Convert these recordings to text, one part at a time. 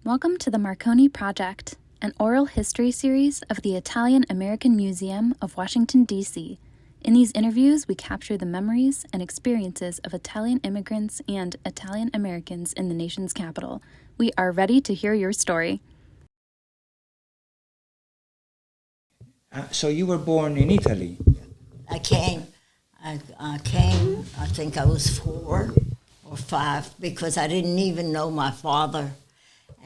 Welcome to the Marconi Project, an oral history series of the Italian American Museum of Washington, D.C. In these interviews, we capture the memories and experiences of Italian immigrants and Italian Americans in the nation's capital. We are ready to hear your story. So you were born in Italy? I came, I think I was 4 or 5, because I didn't even know my father.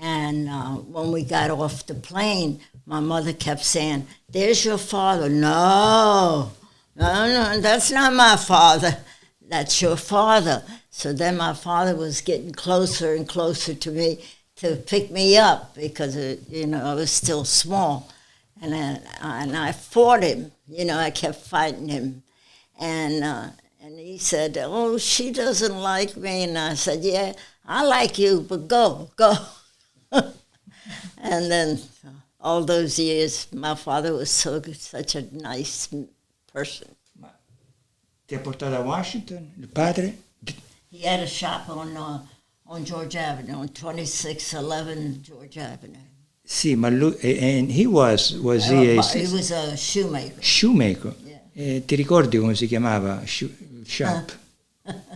And when we got off the plane, my mother kept saying, "There's your father." No, that's not my father. That's your father. So then my father was getting closer and closer to me to pick me up because, I was still small. And I fought him. I kept fighting him. And he said, "Oh, she doesn't like me." And I said, "Yeah, I like you, but go." And then all those years, my father was such a nice person. Ti ha portato a Washington, il padre? He had a shop on George Avenue, on 2611 George Avenue. Sì, ma lui, and he was He was a shoemaker. Shoemaker? Yeah. Ti ricordi come si chiamava shop?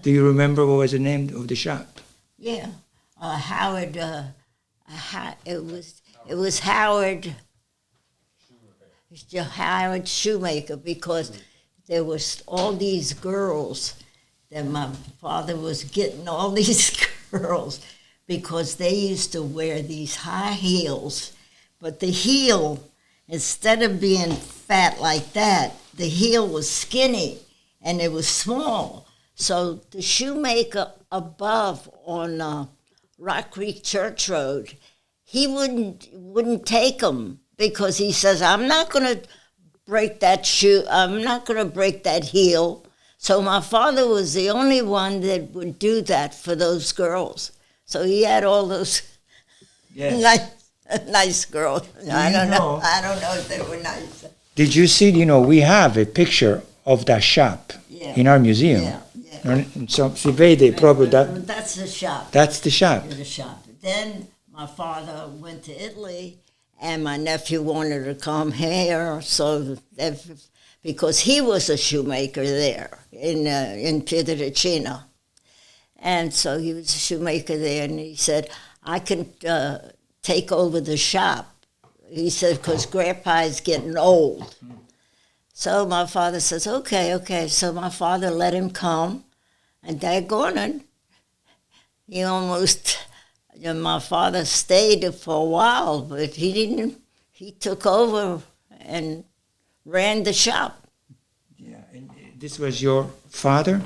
Do you remember what was the name of the shop? Yeah, Howard. It was Howard Shoemaker, because there was all these girls that my father was getting, all these girls, because they used to wear these high heels, but the heel, instead of being fat like that, the heel was skinny and it was small. So the shoemaker above on Rock Creek Church Road, he wouldn't take them, because he says, "I'm not going to break that shoe. I'm not going to break that heel." So my father was the only one that would do that for those girls. So he had all those nice girls. I don't know if they were nice. Did you see, we have a picture of that shop in our museum. Yeah. So si vede proprio That's the shop. That's the shop. The shop. Then my father went to Italy, and my nephew wanted to come here, because he was a shoemaker there in Pietrelcina. And so he was a shoemaker there, and he said, "I can take over the shop." He said, "Because Grandpa is getting old." So my father says, okay. So my father let him come, and daggone it, my father stayed for a while, but he took over and ran the shop. Yeah, and this was your father?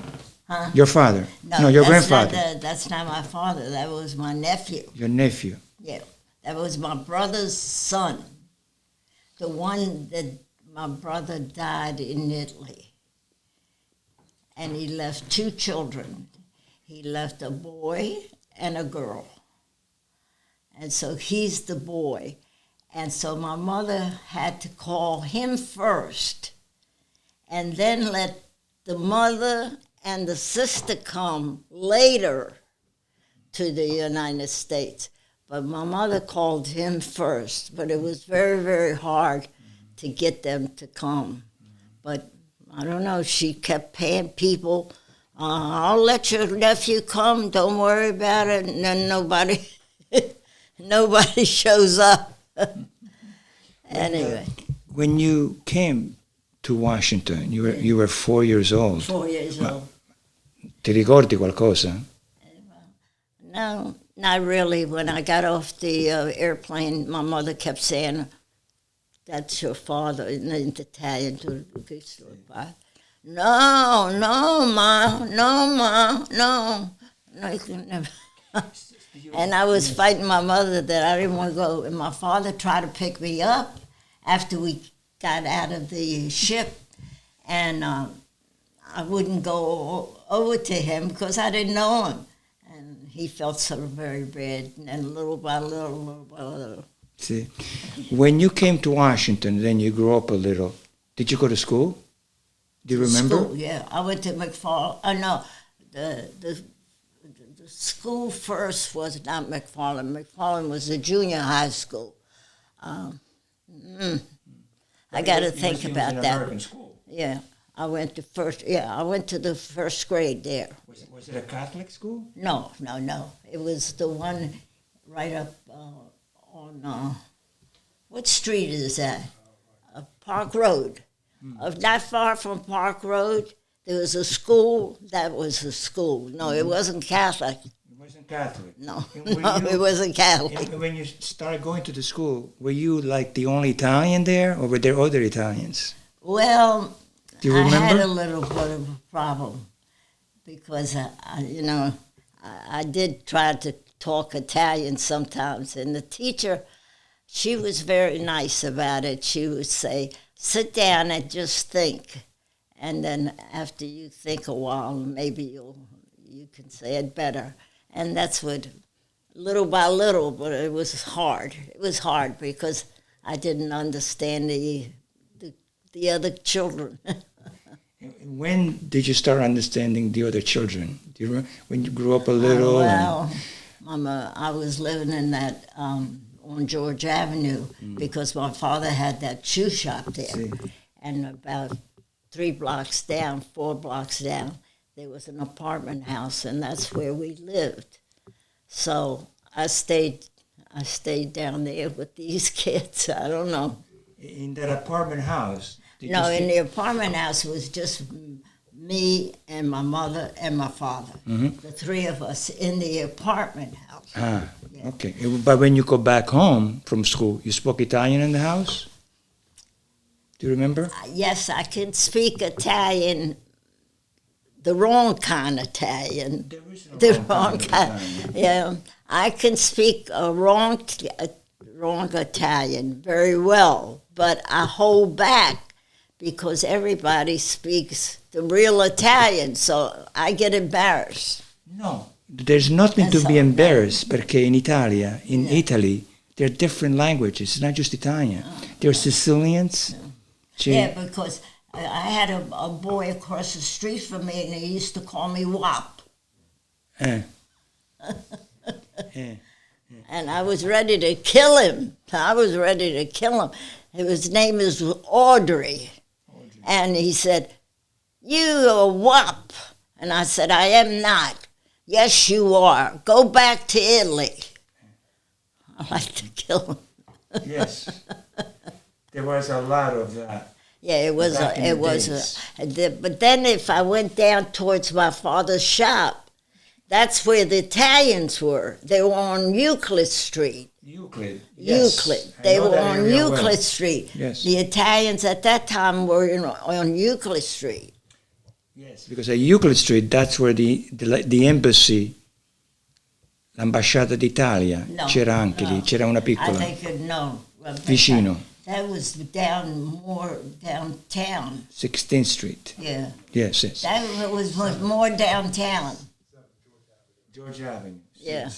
Huh? Your father? No, your grandfather. That's not my father. That was my nephew. Your nephew? Yeah, that was my brother's son. The one that my brother died in Italy. And he left 2 children. He left a boy and a girl. And so he's the boy. And so my mother had to call him first, and then let the mother and the sister come later to the United States. But my mother called him first, but it was very, very hard to get them to come. But I don't know, she kept paying people, "I'll let your nephew come, don't worry about it," and then nobody shows up. Anyway. When you came to Washington, you were 4 years old. 4 years old. Ti ricordi qualcosa? No, not really. When I got off the airplane, my mother kept saying, "That's your father," in Italian. No, Ma, no. And I was fighting my mother that I didn't want to go. And my father tried to pick me up after we got out of the ship. And I wouldn't go over to him because I didn't know him. And he felt so very bad. And little by little. See, when you came to Washington, then you grew up a little. Did you go to school? Do you remember? School, yeah. I went to McFarland. No, the The school first was not McFarland. McFarland was a junior high school. I got to think about that. American school. Yeah, I went to the first grade there. Was it a Catholic school? No. It was the one right up on, what street is that? Park Road. Not far from Park Road, there was a school. That was a school. No, it wasn't Catholic. It wasn't Catholic? No, it wasn't Catholic. And when you started going to the school, were you like the only Italian there, or were there other Italians? Well, Do you remember? I had a little bit of a problem because, I did try to talk Italian sometimes, and the teacher, she was very nice about it. She would say, sit down and just think. And then after you think a while, maybe you can say it better. And that's what, little by little, but it was hard. It was hard because I didn't understand the other children. When did you start understanding the other children? Do you remember when you grew up a little? Well, Mama, I was living in that on George Avenue because my father had that shoe shop there. See. And about 4 blocks down, there was an apartment house, and that's where we lived. So I stayed down there with these kids. I don't know. In that apartment house? No, in the apartment house it was just me and my mother and my father. The three of us in the apartment house. Ah, Yeah. okay. But when you go back home from school, you spoke Italian in the house? Do you remember? Yes, I can speak Italian, the wrong kind of Italian. There is no The wrong wrong kind of kind. Italian. Yeah, I can speak a wrong Italian very well, but I hold back because everybody speaks the real Italian, so I get embarrassed. No, there's nothing to That's be all. embarrassed perché in Italy, there are different languages. It's not just Italian. There are Sicilians. Yeah, because I had a boy across the street from me, and he used to call me WAP. Eh. And I was ready to kill him. His name is Audrey. And he said, you are WAP. And I said, I am not. Yes, you are. Go back to Italy. I like to kill him. Yes. There was a lot of that. Yeah, it was. Back in the days. But then if I went down towards my father's shop, that's where the Italians were. They were on Euclid Street. Euclid. Yes. Euclid. I They know were that on area Euclid well. Street. Yes. The Italians at that time were on Euclid Street. Yes, because at Euclid Street, that's where the embassy, l'ambasciata d'Italia, No, c'era anche no. lì, c'era una I piccola, think no. vicino, That was more downtown. 16th Street. Yeah. Yes, yes. That was more downtown. George Avenue. Yeah.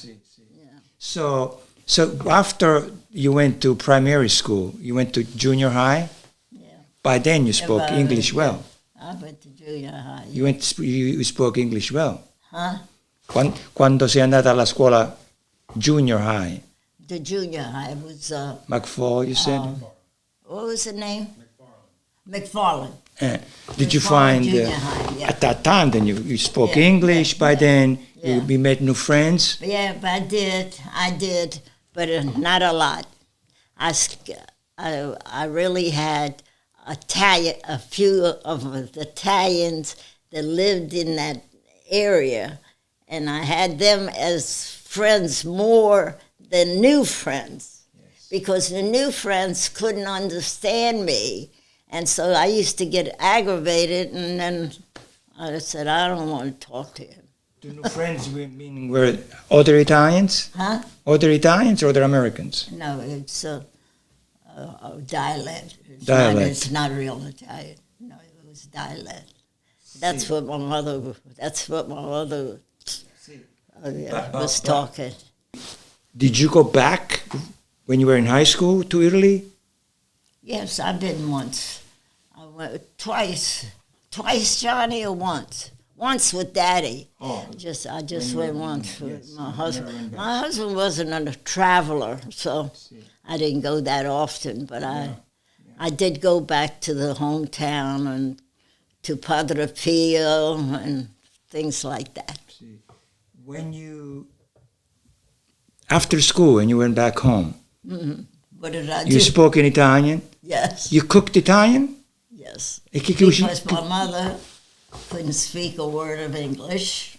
Yeah. So after you went to primary school, you went to junior high? Yeah. By then you spoke About English it, well. I went to junior high. You spoke English well. Huh? Quando sei andata alla scuola junior high, The junior high was, McFall, you said? what was the name? McFarland. Did you McFarland find, Junior High, yeah. at that time then you spoke Yeah, English, yeah, by yeah, then yeah. you made new friends? Yeah, but I did, but not a lot. I really had a few of the Italians that lived in that area, and I had them as friends more than new friends, because the new friends couldn't understand me, and so I used to get aggravated, and then I said, I don't want to talk to him. The new friends meaning were other Italians? Huh? Other Italians or other Americans? No, it's a dialect. Dialect. It's not real Italian. No, it was dialect. That's what my mother was talking. Did you go back when you were in high school to Italy? Yes, I've been once. I went twice. Twice, Johnny, or once? once with Daddy. Oh, I just went once with yes, my you husband. never went back. My husband wasn't a traveler, so I didn't go that often. But I did go back to the hometown and to Padre Pio and things like that. See, when you after school and you went back home, What did I do? you spoke in Italian. Yes. You cooked Italian. Yes. E che cucini? Because my mother couldn't speak a word of English.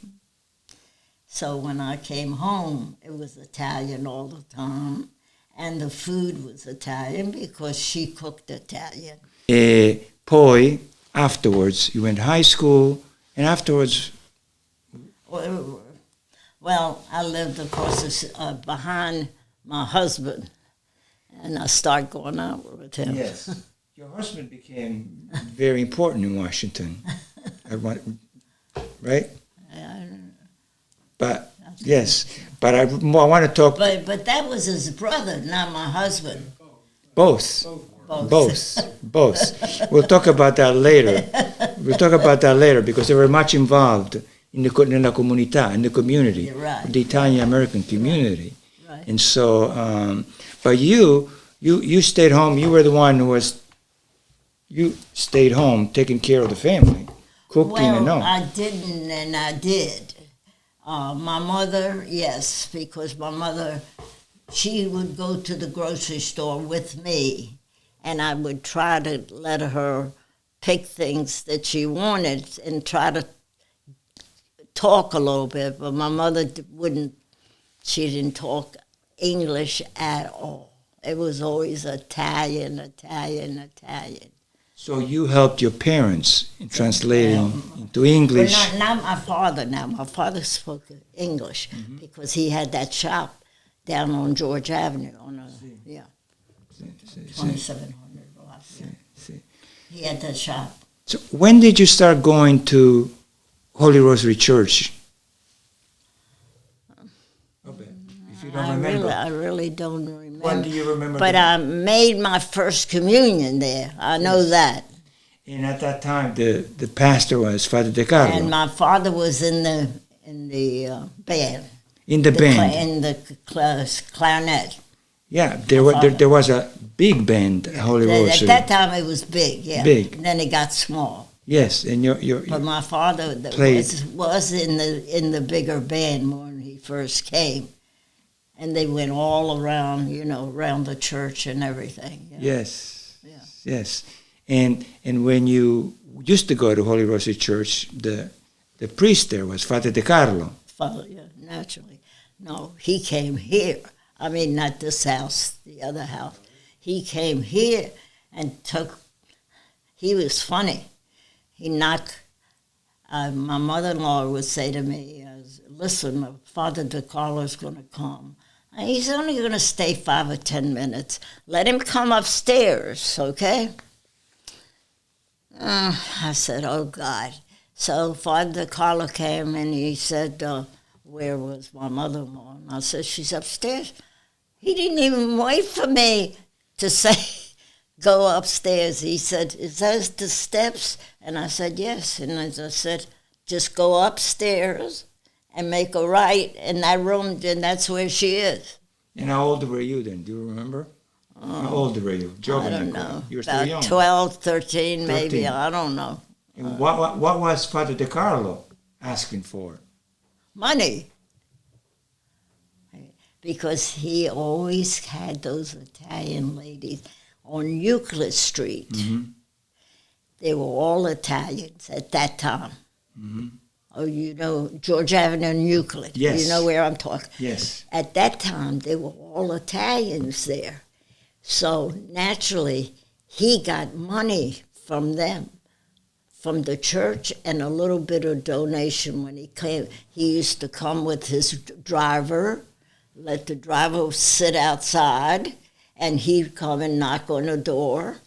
So when I came home, it was Italian all the time. And the food was Italian because she cooked Italian. E poi, afterwards, you went to high school, and afterwards, Well, I lived, of course, behind my husband. And I started going out with him. yes, your husband became very important in Washington. Right? But yes, but I want to talk But that was his brother, not my husband. both. We'll talk about that later. Because they were much involved in nella comunità, in the community, You're right. the Italian American community. Right. And so, but you stayed home. You were the one who you stayed home taking care of the family, cooking and all. I didn't, and I did. My mother, yes, because my mother, she would go to the grocery store with me, and I would try to let her pick things that she wanted and try to talk a little bit, but my mother wouldn't, she didn't talk English at all. It was always Italian. So you helped your parents in translating into English. But not my father now. My father spoke English because he had that shop down on George Avenue on 2700 block. Yeah. He had that shop. So when did you start going to Holy Rosary Church? If you don't remember. I really don't remember. When do you remember? But I made my first communion there. I know that. And at that time, the pastor was Father De Carlo. And my father was in the band. In the band. In the clarinet. Yeah, there was a big band, Holy Rosary. At that time, it was big. Yeah. Big. And then it got small. Yes, and But my father was in the bigger band when he first came. And they went all around, around the church and everything. Yes. Yeah. Yes. And when you used to go to Holy Rosary Church, the priest there was Father De Carlo. Father, yeah, naturally. No, he came here. I mean, not this house, the other house. He came here and he was funny. He knocked, my mother-in-law would say to me, listen, Father De Carlo's going to come. He's only going to stay 5 or 10 minutes. Let him come upstairs, okay? I said, oh, God. So Father Carlo came and he said, where was my mother-in-law? And I said, she's upstairs. He didn't even wait for me to say, go upstairs. He said, is those the steps? And I said, yes. And as I said, just go upstairs and make a right in that room, and that's where she is. And how old were you then? Do you remember? How old were you? I don't know. You were still About young. 12, 13, maybe. 13. I don't know. And what was Father De Carlo asking for? Money. Because he always had those Italian ladies on Euclid Street. Mm-hmm. They were all Italians at that time. Mm-hmm. Oh, George Avenue and Euclid. Yes. You know where I'm talking. Yes. At that time, they were all Italians there. So naturally, he got money from them, from the church, and a little bit of donation when he came. He used to come with his driver, let the driver sit outside, and he'd come and knock on the door,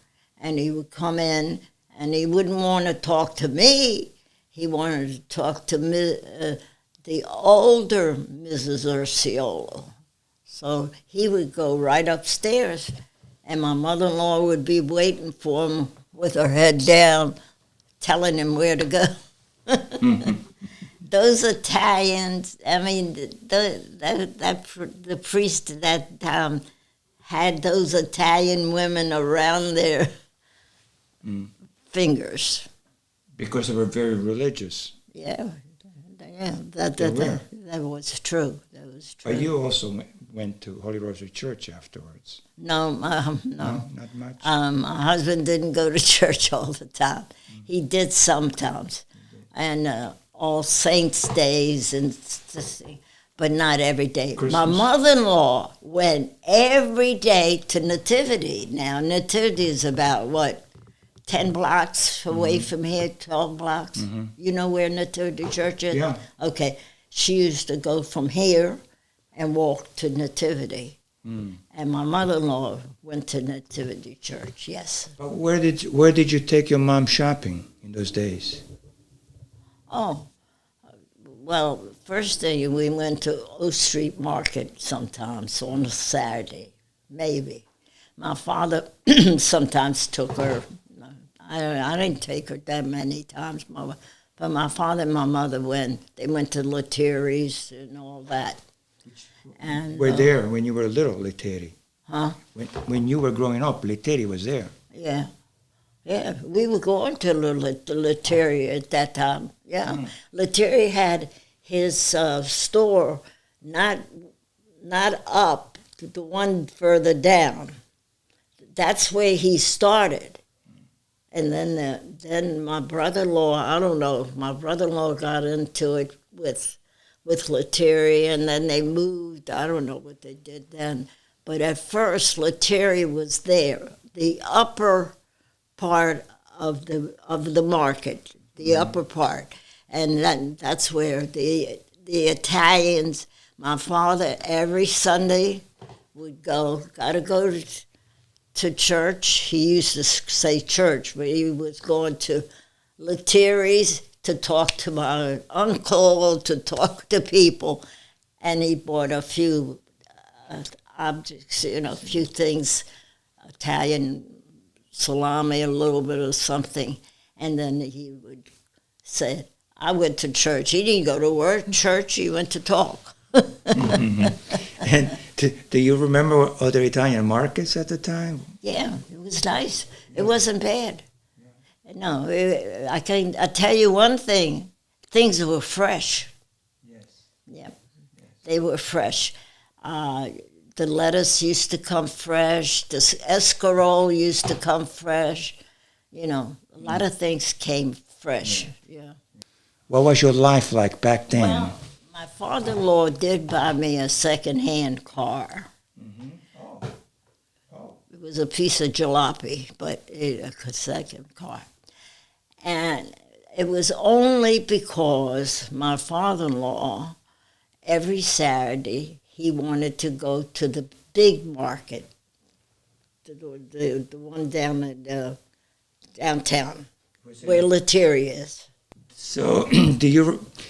and he would come in, and he wouldn't want to talk to me. He wanted to talk to the older Mrs. Urciolo. So he would go right upstairs, and my mother-in-law would be waiting for him with her head down, telling him where to go. Those Italians, I mean, the priest at that time had those Italian women around their fingers. Because they were very religious. Yeah, that was true. That was true. But you also went to Holy Rosary Church afterwards. No, no. Not much. My husband didn't go to church all the time. He did sometimes, and All Saints Days, but not every day. Christmas. My mother-in-law went every day to Nativity. Now, Nativity is about, 10 blocks away from here, 12 blocks? You know where Nativity Church is? Yeah. Okay. She used to go from here and walk to Nativity. And my mother-in-law went to Nativity Church, yes. But where did you take your mom shopping in those days? Oh, well, first day we went to O Street Market sometimes on a Saturday, maybe. My father sometimes took her. I didn't take her that many times, but my father and my mother went. They went to Lettieri's and all that. And Were there when you were little, Lettieri? Huh? When you were growing up, Lettieri was there. Yeah. Yeah, we were going to Lettieri at that time. Yeah. Lettieri had his store not up, the one further down. That's where he started. And then my brother-in-law, I don't know, my brother-in-law got into it with Lettieri, and then they moved. I don't know what they did then. But at first, Lettieri was there. The upper part of the market, the upper part. And that's where the Italians, my father, every Sunday would gotta go to church. He used to say church, but he was going to Lettieri's to talk to my uncle, to talk to people, and he bought a few objects, a few things, Italian salami, a little bit of something, and then he would say, I went to church. He didn't go to church, he went to talk. And do you remember other Italian markets at the time? Yeah, it was nice. It wasn't bad. No, I tell you one thing, things were fresh. Yes. Yeah, they were fresh. The lettuce used to come fresh. The escarole used to come fresh. A lot of things came fresh. Yeah. What was your life like back then? Well, my father-in-law did buy me a second-hand car. It was a piece of jalopy, but a second car. And it was only because my father-in-law, every Saturday, he wanted to go to the big market, the one down at downtown, where Lettieri is. So,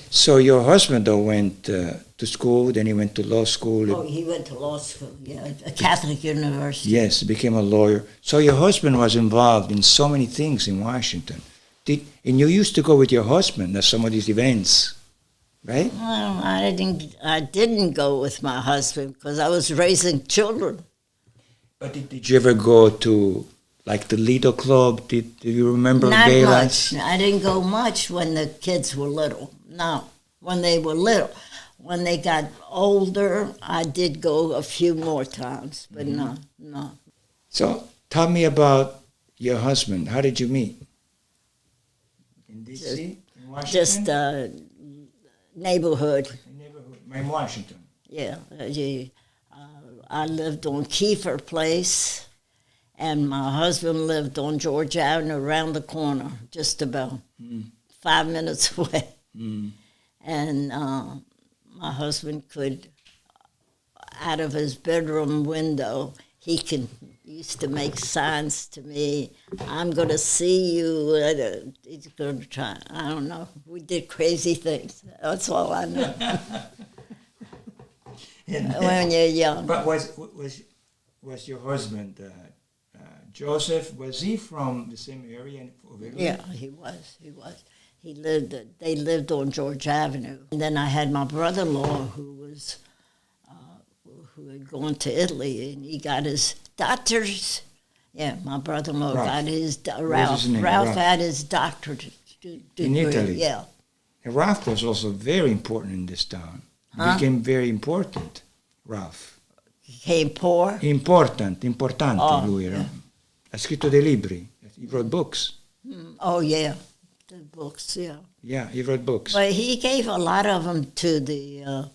So your husband though went to school, then he went to law school. Oh, he went to law school, yeah, a Catholic university. Yes, became a lawyer. So your husband was involved in so many things in Washington. And you used to go with your husband at some of these events, right? Well, I didn't go with my husband because I was raising children. But did you ever go to, like, the Lido Club? Do you remember Not galas? much. I didn't go much when the kids were little. No, when they were little. When they got older, I did go a few more times, but no. So tell me about your husband. How did you meet? In D.C.? In Washington? Just neighborhood. In Washington. Yeah. I lived on Kiefer Place, and my husband lived on George Avenue around the corner, just about 5 minutes away. And my husband could, out of his bedroom window, he used to make signs to me, I'm going to see you. He's going to try. I don't know. We did crazy things. That's all I know. When you're young. But was your husband, Joseph, was he from the same area of Italy? Yeah, he was. They lived on George Avenue. And then I had my brother-in-law who had gone to Italy, and he got his doctor's. Yeah, my brother-in-law got his Ralph. Ralph had his doctorate degree. In Italy. Yeah. And Ralph was also very important in this town. He became very important, Ralph. Became poor. Importante lui era. Yeah. Ha scritto dei libri. He wrote books. Oh yeah, the books. Yeah. Yeah, he wrote books. But he gave a lot of them to the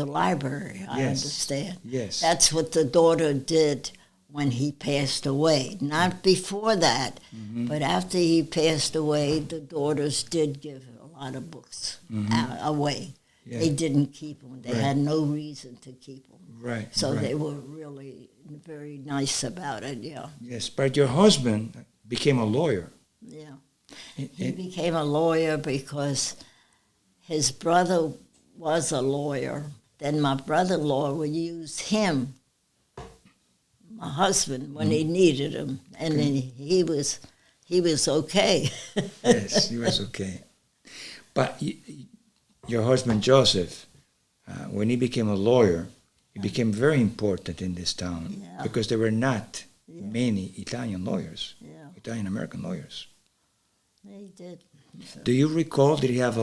library. I understand. Yes. That's what the daughter did when he passed away. Not before that, but after he passed away, the daughters did give a lot of books away. Yeah. They didn't keep them. They had no reason to keep them. Right. So right. they were really very nice about it, yeah. Yes, but your husband became a lawyer. Yeah. He became a lawyer because his brother was a lawyer. Then my brother-in-law would use him, my husband, when he needed him. And then he was okay. Yes, he was okay. But your husband Joseph, when he became a lawyer, he became very important in this town because there were not many Italian lawyers, Italian American lawyers. He did. So. Do you recall? Did he have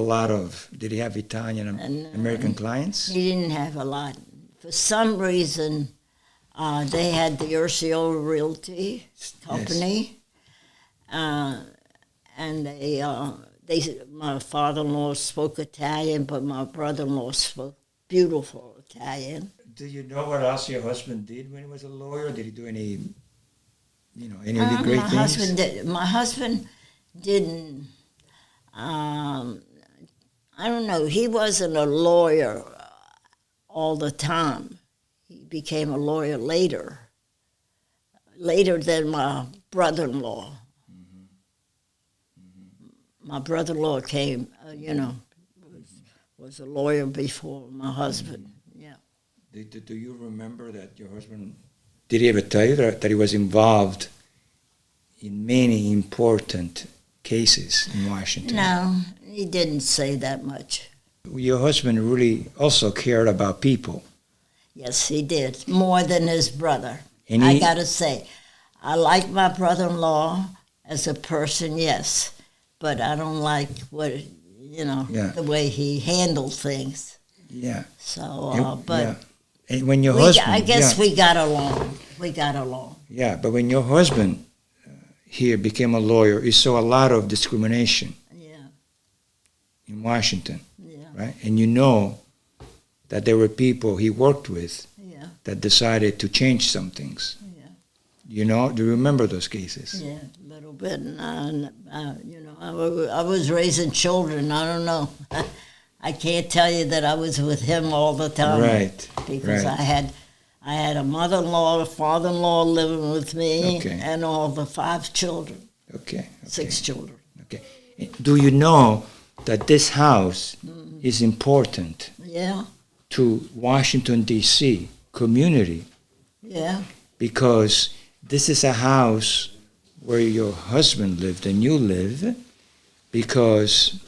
Italian American clients? He didn't have a lot. For some reason, they had the Urciolo Realty Company, and my father-in-law spoke Italian, but my brother-in-law spoke beautiful Italian. Do you know what else your husband did when he was a lawyer? Did he do any of the great things? My husband didn't. I don't know. He wasn't a lawyer all the time. He became a lawyer later than my brother-in-law. My brother-in-law came, was a lawyer before my husband. Yeah. Do you remember that your husband, did he ever tell you that he was involved in many important cases in Washington? No, he didn't say that much. Your husband really also cared about people. Yes, he did, more than his brother. And I got to say, I like my brother-in-law as a person, yes, but I don't like the way he handled things. Yeah. So, And when your husband... I guess we got along. Yeah, but when your husband here became a lawyer, he saw a lot of discrimination in Washington, right? And you know that there were people he worked with that decided to change some things. You know, do you remember those cases? Yeah, a little bit. I was raising children. I don't know. I can't tell you that I was with him all the time. Right. Because I had a mother-in-law, a father-in-law living with me, and all the 5 children. Okay. 6 children. Okay. Do you know that this house is important to Washington, D.C. community? Yeah. Because this is a house where your husband lived and you live, because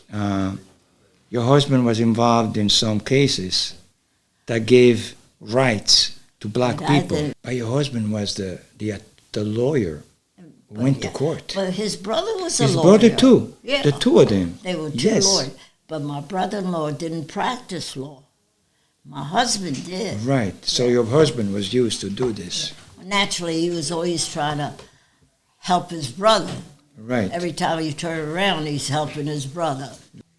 your husband was involved in some cases that gave rights to black people. But your husband was the lawyer who went to court. But his brother was a lawyer. His brother too. Yeah. The two of them. They were 2 lawyers. But my brother-in-law didn't practice law. My husband did. Right. So your husband was used to do this. Naturally, he was always trying to help his brother. Right. Every time you turn around, he's helping his brother.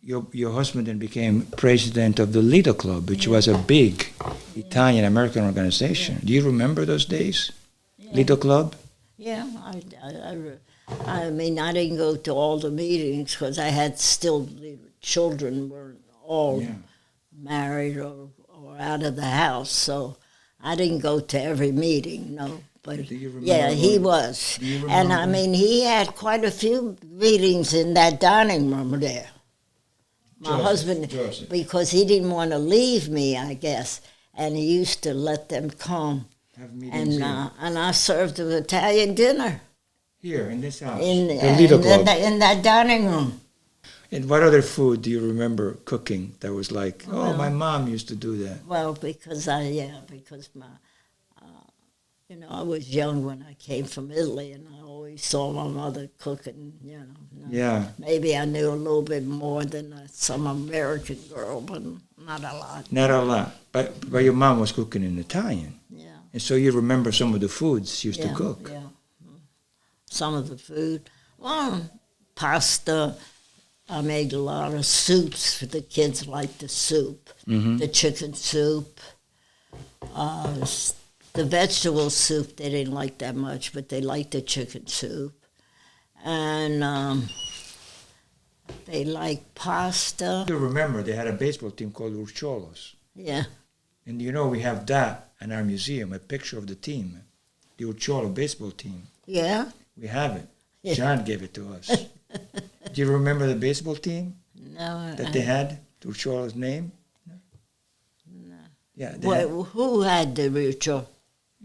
Your husband then became president of the Lido Club, which was a big Italian-American organization. Do you remember those days? Lido Club? Yeah. I mean, I didn't go to all the meetings because I had the children weren't all married or out of the house, so I didn't go to every meeting, no. But he was. And I mean, he had quite a few meetings in that dining room there. My husband, because he didn't want to leave me, I guess, and he used to let them come. And I served an Italian dinner. Here, in this house? In the Lido Club. in that dining room. And what other food do you remember cooking that was like, oh, Well- my mom used to do that? Well, because my, I was young when I came from Italy, and I always saw my mother cooking, Yeah. Maybe I knew a little bit more than some American girl, but not a lot. Not a lot. But your mom was cooking in Italian. Yeah. And so you remember some of the foods she used to Yeah, cook. yeah. Some of the food. Well, pasta. I made a lot of soups for the kids. Like the soup, the chicken soup, the vegetable soup. They didn't like that much, but they liked the chicken soup, and they liked pasta. You remember they had a baseball team called Urciolos. Yeah, And we have that in our museum, a picture of the team, the Urciolo baseball team. yeah. We have it. Yeah. John gave it to us. Do you remember the baseball team No, that they had? Urciolo's name? No. Yeah. They had, Who had the ritual?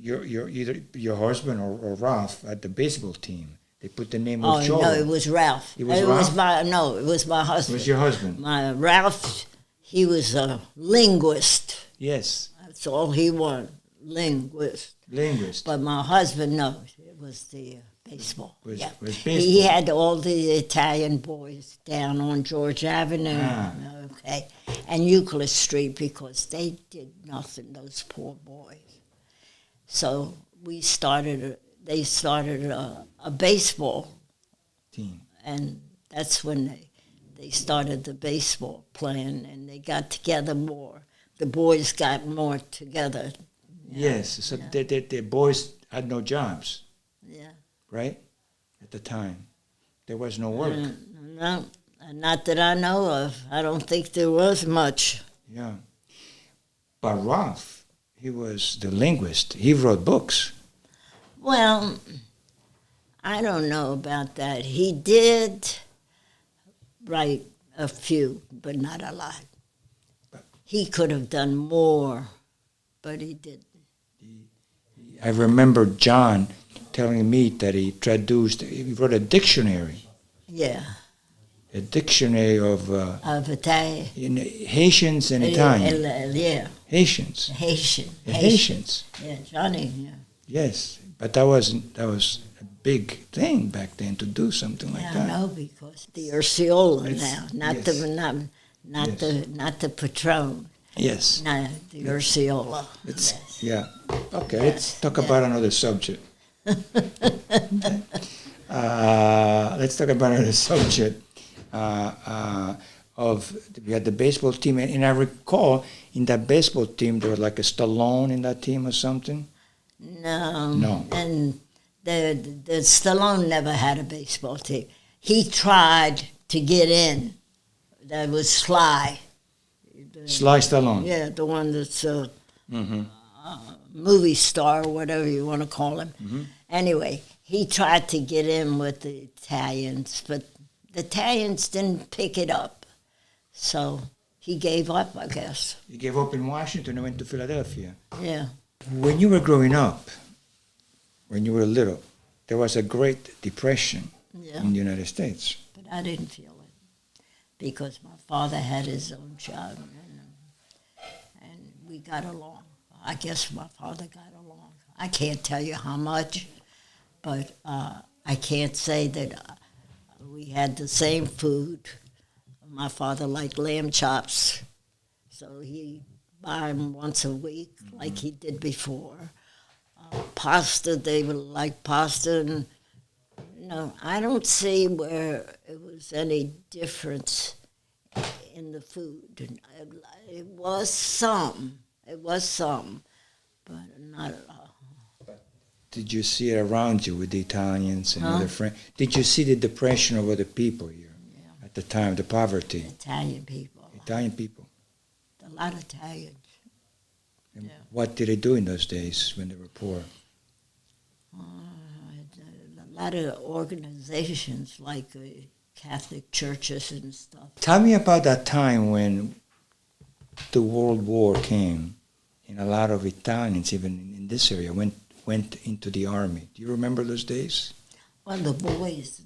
either your husband or Ralph had the baseball team. They put the name Oh Urciolo. no, it was Ralph. It was Ralph? It was my It husband. was your husband. My Ralph, he was a linguist. Yes. That's all he wanted, linguist. Linguist. But my husband, no, it was the baseball. Was He baseball. had all the Italian boys down on George Avenue, Ah. okay, and Euclid Street, because they did nothing, those poor boys. So they started a baseball, Team. and that's when they started the baseball playing, and they got together more. The boys got more together. Yes. So the boys had no jobs, Yeah. right? At the time. There was no work. No, not that I know of. I don't think there was much. Yeah. But Ralph, he was the linguist. He wrote books. Well, I don't know about that. He did write a few, but not a lot. He could have done more, but he didn't. I remember John telling me that he wrote a dictionary. Yeah, A dictionary of of Italian. Haitians and Italian. Yeah, Haitians. Haitian. Haitians. Yeah, Johnny, yeah. Yes. But that was a big thing back then to do something like Yeah, that. I know, because the Urciolo It's- now, not yes. not the Patron, Yes. no, the Urciolo. It's, Yes. yeah. Okay, let's talk about another subject. Let's talk about another subject. We had the baseball team, and I recall in that baseball team there was like a Stallone in that team or something. No. No. And the Stallone never had a baseball team. He tried to get in. That was Sly. Sly Stallone. Yeah, the one that's a Mm-hmm. movie star, whatever you want to call him. Mm-hmm. Anyway, he tried to get in with the Italians, but the Italians didn't pick it up. So he gave up, I guess. He gave up in Washington and went to Philadelphia. Yeah. When you were growing up, when you were little, there was a Great Depression Yeah. in the United States. But I didn't feel it because my father had his own job, and we got along. I guess my father got along. I can't tell you how much, but I can't say that we had the same food. My father liked lamb chops, so he buy them once a week like he did before. Pasta, they would like pasta, and I don't see where it was any difference in the food. It was some, but not at all. Did you see it around you with the Italians and Huh? other friends? Did you see the depression of other people here at the time, the poverty? Italian people, Italian people. a lot of Italians. And Yeah. what did they do in those days when they were poor? A lot of organizations like Catholic churches and stuff. Tell me about that time when the World War came and a lot of Italians, even in this area, went into the army. Do you remember those days? Well, the boys,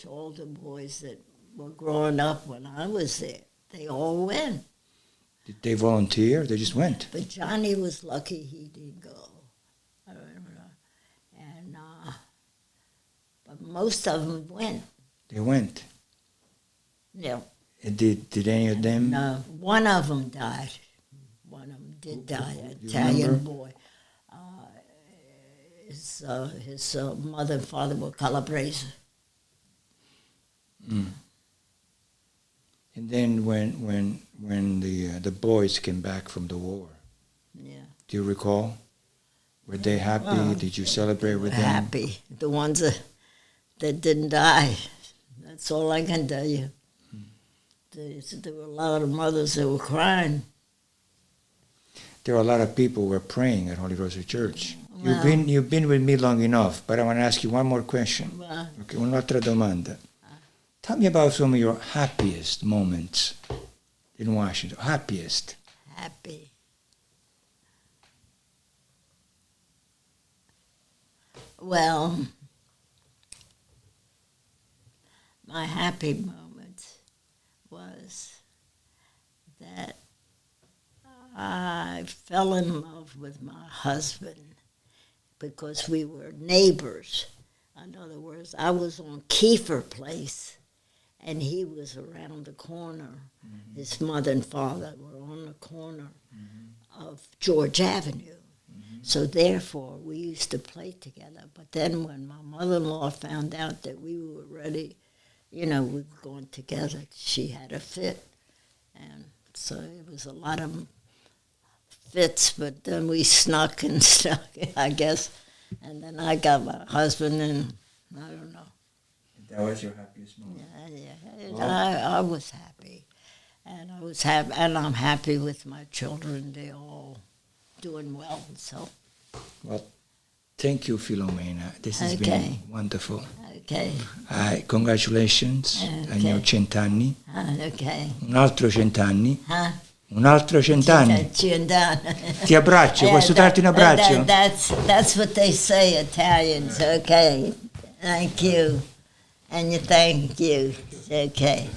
all the boys that were growing up when I was there. They all went. Did they volunteer? They just went. But Johnny was lucky he didn't go. And but most of them went. They went. Yeah. Did any of them? No, one of them died. One of them did die, an Italian boy. His mother and father were Calabrese. Mm. And then when the boys came back from the war, yeah. do you recall? Were they happy? Well, Did you celebrate with them? Happy. The ones that didn't die. That's all I can tell you. There were a lot of mothers that were crying. There are a lot of people who were praying at Holy Rosary Church. Well, You've been with me long enough, but I want to ask you one more question. Well, Okay, un'altra domanda. Tell me about some of your happiest moments in Washington. Happiest. happy. Well, my happy moment was that I fell in love with my husband because we were neighbors. In other words, I was on Kiefer Place and he was around the corner. Mm-hmm. His mother and father were on the corner of George Avenue. So therefore, we used to play together. But then when my mother-in-law found out that we were ready, we were going together, she had a fit. And so it was a lot of fits, but then we snuck, I guess. And then I got my husband, and I don't know. That was your happiest moment? Yeah. Well, I was happy. And I was happy, and I'm happy with my children. They're all doing well, so. Well, thank you, Filomena. This has been wonderful. Okay. Congratulations on your 100 anni. Okay. Un altro 100 anni. Un altro 100 anni. 100 anni. Ti abbraccio, posso darti un abbraccio? That's what they say, Italians. Okay. Thank you. And you thank you. Okay.